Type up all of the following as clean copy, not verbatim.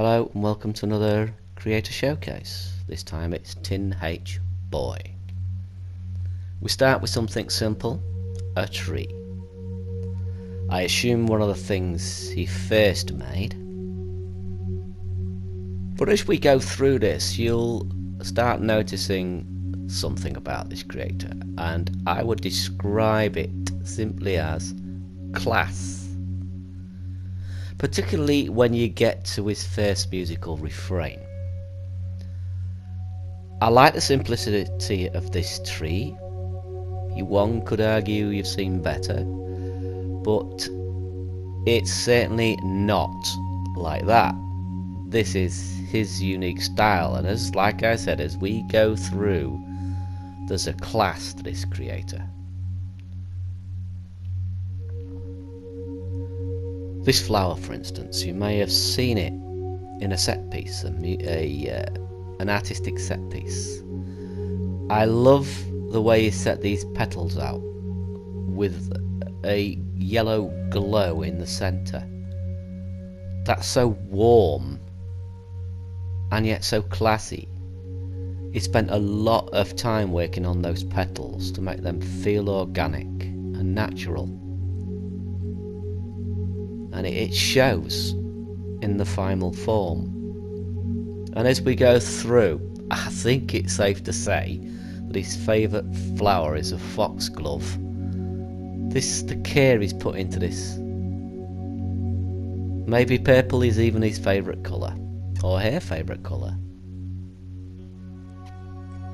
Hello and welcome to another Creator Showcase. This time it's Tin H Boy. We start with something simple, a tree. I assume one of the things he first made. But as we go through this, you'll start noticing something about this creator, and I would describe it simply as class. Particularly when you get to his first musical refrain. I like the simplicity of this tree. One could argue you've seen better, but it's certainly not like that. This is his unique style, and like I said, as we go through, there's a class to this creator. This flower, for instance, you may have seen it in a set piece, an artistic set piece. I love the way he set these petals out with a yellow glow in the centre. That's so warm and yet so classy. He spent a lot of time working on those petals to make them feel organic and natural. And it shows in the final form. And as we go through, I think it's safe to say that his favourite flower is a foxglove. The care he's put into this. Maybe purple is even his favourite colour, or her favourite colour.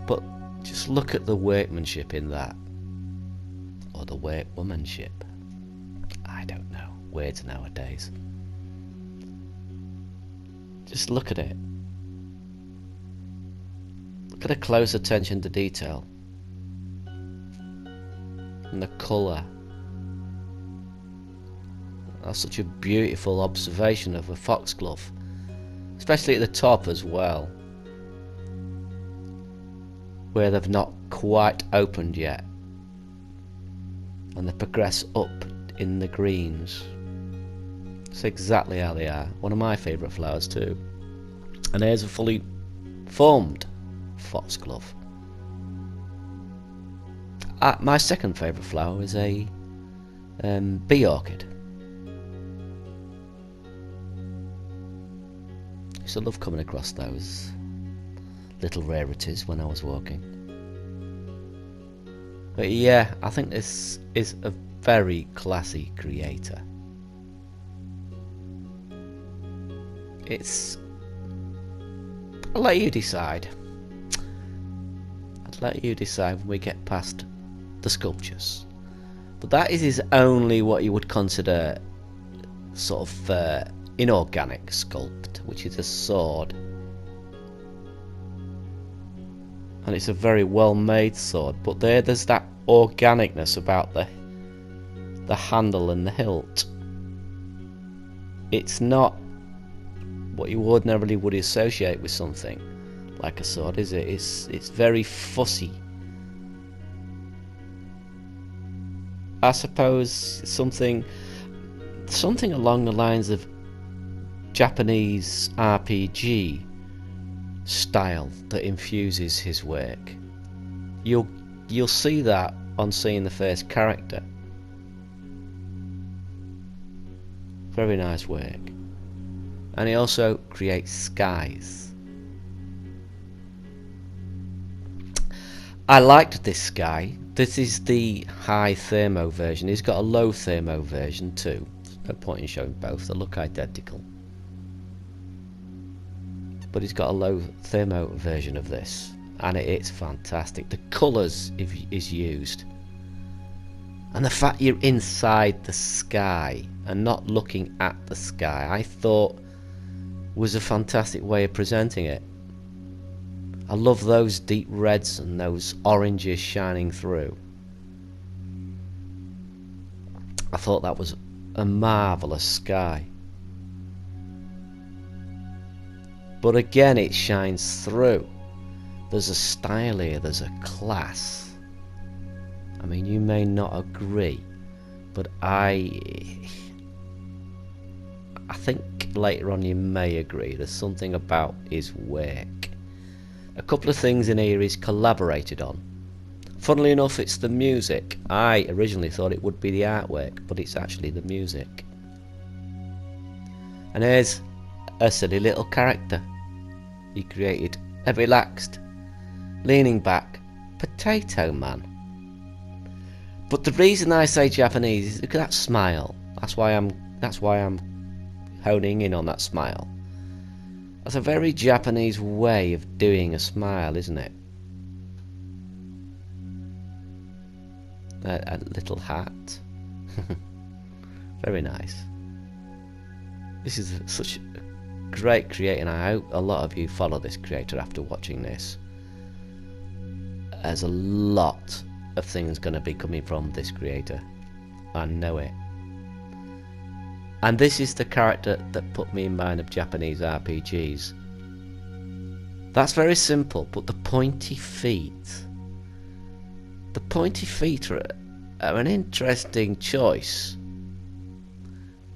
But just look at the workmanship in that, or the workwomanship. I don't know. Words nowadays. Just look at it. Look at the close attention to detail and the colour. That's such a beautiful observation of a foxglove, especially at the top as well, where they've not quite opened yet and they progress up in the greens. That's exactly how they are. One of my favourite flowers too. And here's a fully formed foxglove. My second favourite flower is a bee orchid. I used to love coming across those little rarities when I was walking. But yeah, I think this is a very classy creator. I'll let you decide. I'd let you decide when we get past the sculptures. But that is his only what you would consider sort of inorganic sculpt, which is a sword. And it's a very well made sword, but there's that organicness about the handle and the hilt. It's not what you ordinarily would associate with something like a sword, is it? It's very fussy. I suppose something along the lines of Japanese RPG style that infuses his work. You'll see that on seeing the first character. Very nice work. And he also creates skies. I liked this sky. This is the high thermo version. He's got a low thermo version too. There's no point in showing both. They look identical. But he's got a low thermo version of this. And it's fantastic. The colours is used. And the fact you're inside the sky and not looking at the sky, I thought was a fantastic way of presenting it. I love those deep reds and those oranges shining through. I thought that was a marvellous sky. But again, it shines through. There's a style here, there's a class. I mean, you may not agree, but I think later on you may agree, there's something about his work. A couple of things in here he's collaborated on. Funnily enough, it's the music. I originally thought it would be the artwork, but it's actually the music. And here's a silly little character he created. A relaxed, leaning back, potato man. But the reason I say Japanese is look at that smile. That's why I'm honing in on that smile. That's a very Japanese way of doing a smile, isn't it? A little hat. Very nice. This is such a great creator, and I hope a lot of you follow this creator after watching this. There's a lot of things going to be coming from this creator. I know it. And this is the character that put me in mind of Japanese RPGs. That's very simple, but the pointy feet. The pointy feet are an interesting choice.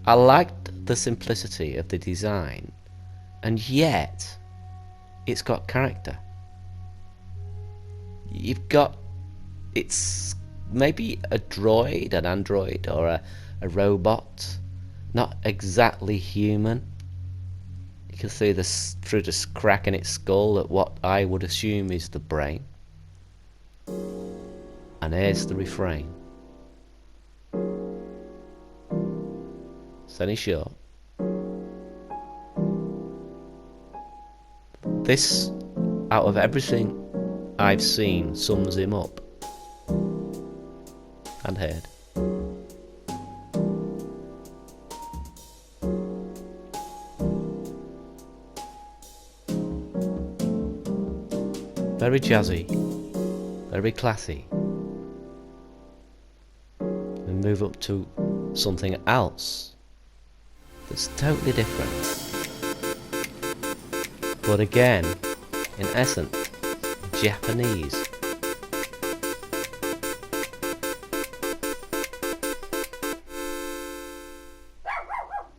I liked the simplicity of the design, and yet it's got character. It's maybe a droid, an android, or a robot, not exactly human. You can see through this crack in its skull at what I would assume is the brain. And here's the refrain. Sunny Shore. This, out of everything I've seen, sums him up. And heard. Very jazzy, very classy. We move up to something else that's totally different. But again, in essence, Japanese.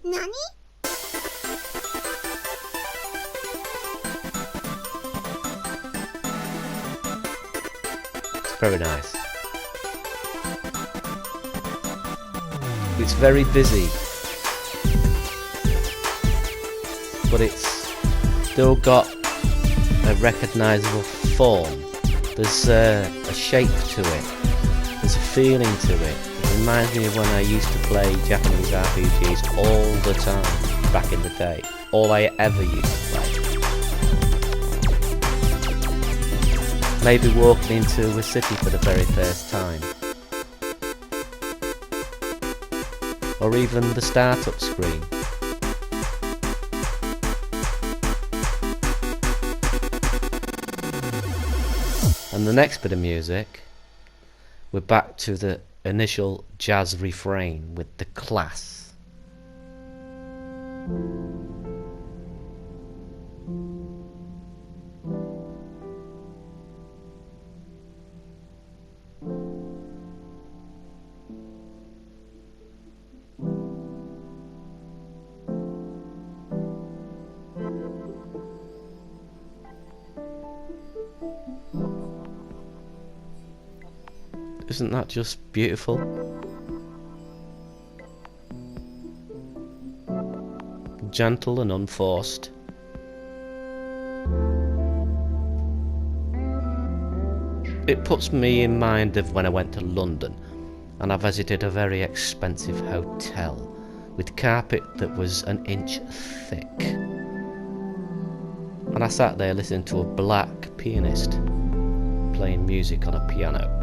Nani? It's very nice. It's very busy, but it's still got a recognisable form. There's a shape to it. There's a feeling to it. It reminds me of when I used to play Japanese RPGs all the time back in the day. All I ever used to play. Maybe walking into a city for the very first time. Or even the startup screen. And the next bit of music, we're back to the initial jazz refrain with the class. Isn't that just beautiful? Gentle and unforced. It puts me in mind of when I went to London and I visited a very expensive hotel with carpet that was an inch thick. And I sat there listening to a black pianist playing music on a piano.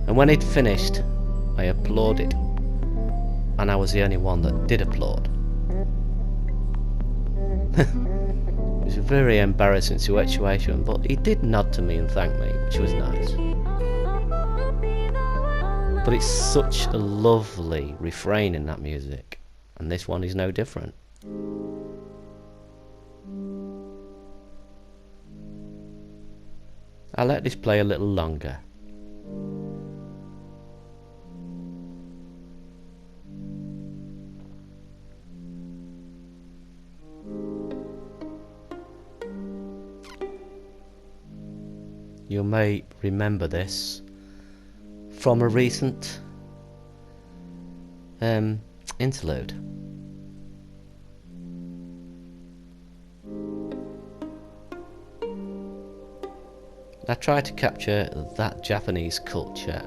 And when he'd finished, I applauded, and I was the only one that did applaud. It was a very embarrassing situation, but he did nod to me and thank me, which was nice. But it's such a lovely refrain in that music, and this one is no different. I'll let this play a little longer. You may remember this from a recent interlude. I tried to capture that Japanese culture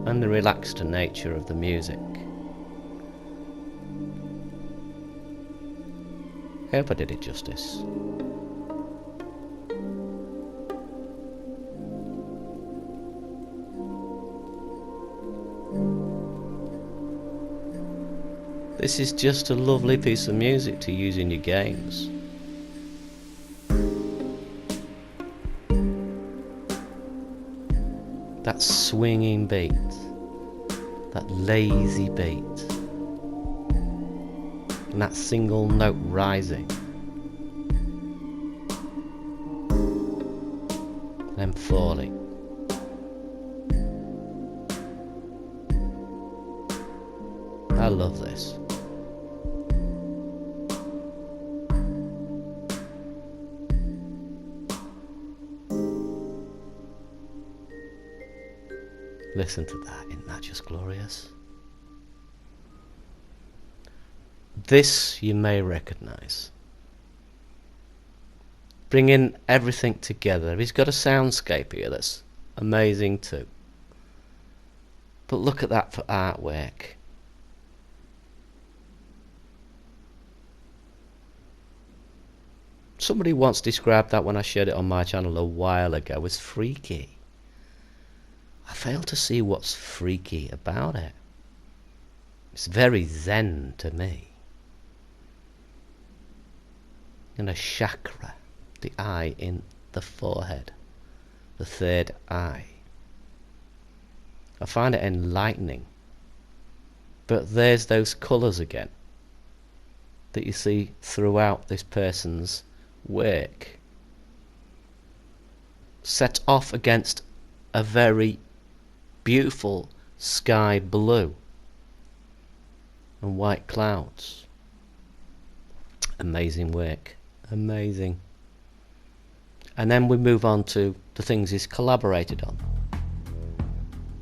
and the relaxed nature of the music. I hope I did it justice. This is just a lovely piece of music to use in your games. That swinging beat, that lazy beat, and that single note rising, then falling. I love this. Listen to that, isn't that just glorious? This you may recognise. Bringing everything together. He's got a soundscape here that's amazing too. But look at that for artwork. Somebody once described that when I shared it on my channel a while ago as freaky. I fail to see what's freaky about it. It's very zen to me. And a chakra, the eye in the forehead, the third eye. I find it enlightening. But there's those colours again that you see throughout this person's work, set off against a very beautiful sky blue and white clouds. Amazing work, amazing. And then we move on to the things he's collaborated on.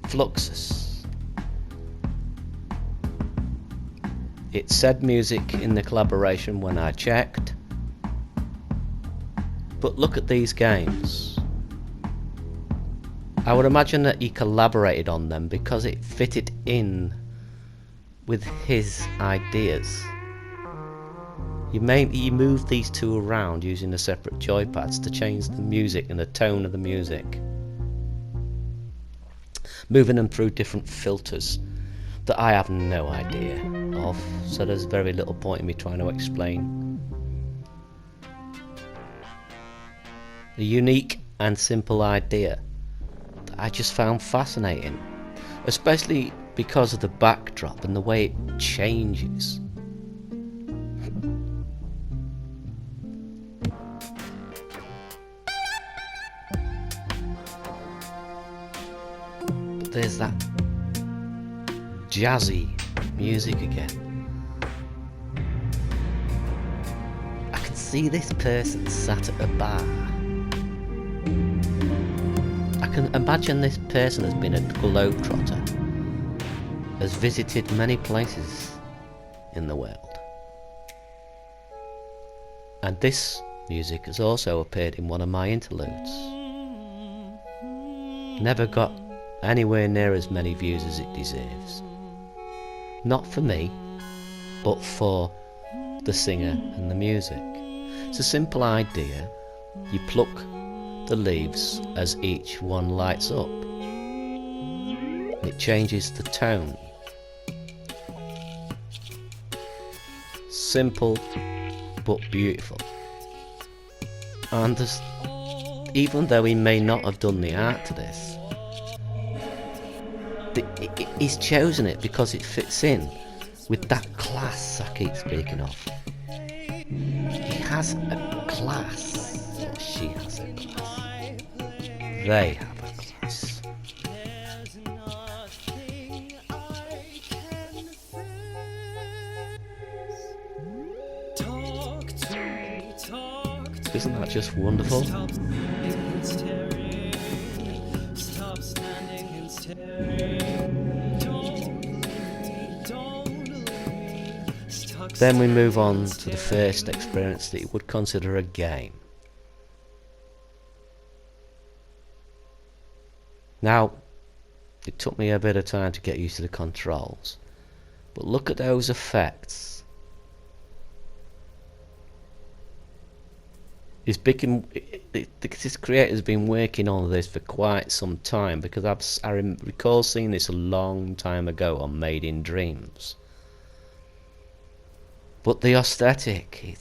Fluxus. It said music in the collaboration when I checked, but look at these games. I would imagine that he collaborated on them because it fitted in with his ideas. You move these two around using the separate joypads to change the music and the tone of the music, moving them through different filters that I have no idea of, so there's very little point in me trying to explain. A unique and simple idea that I just found fascinating, especially because of the backdrop and the way it changes. But there's that jazzy music again. I can see this person sat at a bar. I can imagine this person has been a globetrotter, has visited many places in the world. And this music has also appeared in one of my interludes. Never got anywhere near as many views as it deserves. Not for me, but for the singer and the music. It's a simple idea. You pluck the leaves as each one lights up. It changes the tone. Simple but beautiful. And even though he may not have done the art to this, he's chosen it because it fits in with that class I keep speaking of. He has a class, or she has a class. They have a class. Isn't that just wonderful? Then we move on to the first experience that you would consider a game. Now, it took me a bit of time to get used to the controls, but look at those effects. This creator's been working on this for quite some time, because I recall seeing this a long time ago on Made in Dreams. But the aesthetic,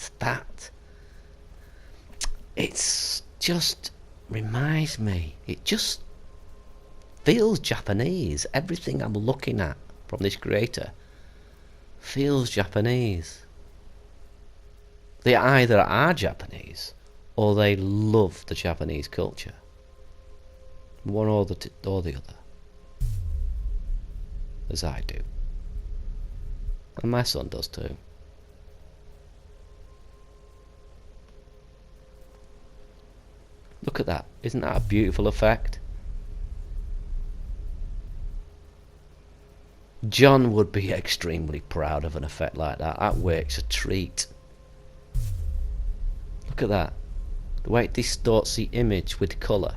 it's just reminds me, it just feels Japanese. Everything I'm looking at from this creator feels Japanese. They either are Japanese or they love the Japanese culture. One or the other. As I do. And my son does too. Look at that. Isn't that a beautiful effect? John would be extremely proud of an effect like that. That works a treat. Look at that. The way it distorts the image with colour.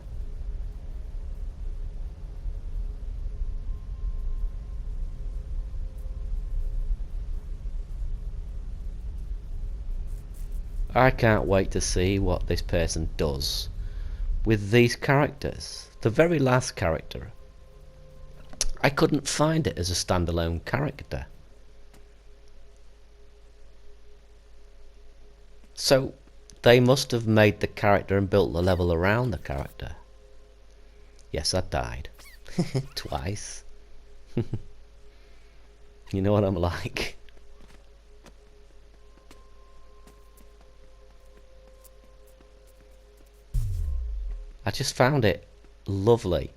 I can't wait to see what this person does with these characters. The very last character, I couldn't find it as a standalone character. So they must have made the character and built the level around the character. Yes, I died. Twice. You know what I'm like. I just found it lovely.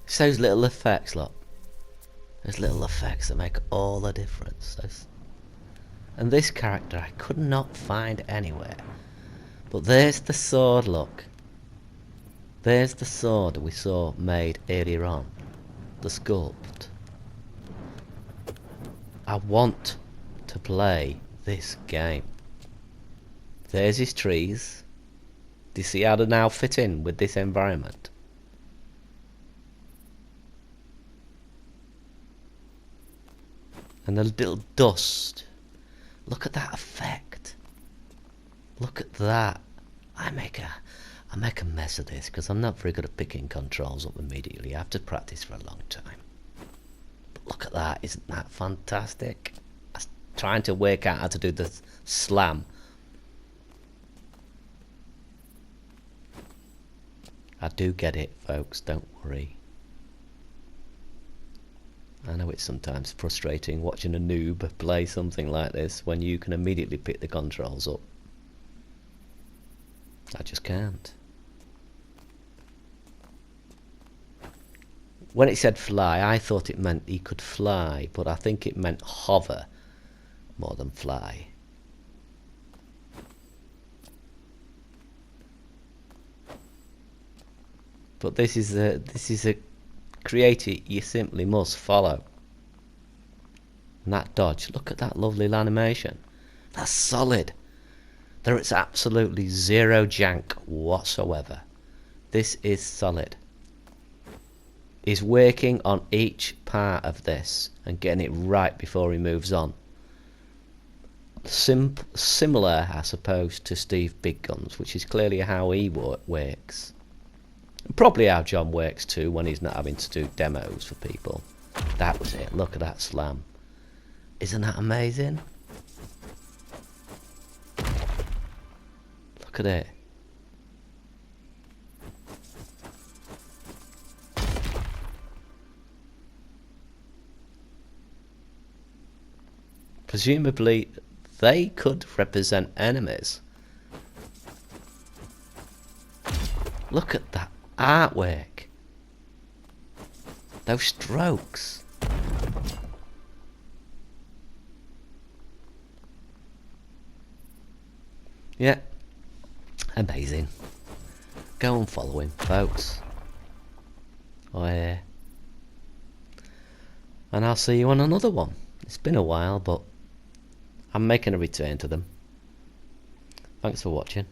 It's those little effects, look. Those little effects that make all the difference. And this character I could not find anywhere. But there's the sword, look. There's the sword we saw made earlier on. The sculpt. I want to play this game. There's his trees. Do you see how they now fit in with this environment? And the little dust. Look at that effect. Look at that. I make a mess of this because I'm not very good at picking controls up immediately. I have to practice for a long time. But look at that. Isn't that fantastic? I was trying to work out how to do the slam. I do get it, folks. Don't worry. I know it's sometimes frustrating watching a noob play something like this when you can immediately pick the controls up. I just can't. When it said fly, I thought it meant he could fly, but I think it meant hover more than fly. But this is a creator you simply must follow. And that dodge, look at that lovely animation. That's solid. There is absolutely zero jank whatsoever. This is solid. He's working on each part of this and getting it right before he moves on. Similar, I suppose, to Steve Big Guns, which is clearly how he works. And probably how John works too when he's not having to do demos for people. That was it. Look at that slam. Isn't that amazing? Look at it. Presumably, they could represent enemies. Look at that artwork. Those strokes. Yeah. Amazing. Go and follow him, folks. Oh yeah. And I'll see you on another one. It's been a while, but I'm making a return to them. Thanks for watching.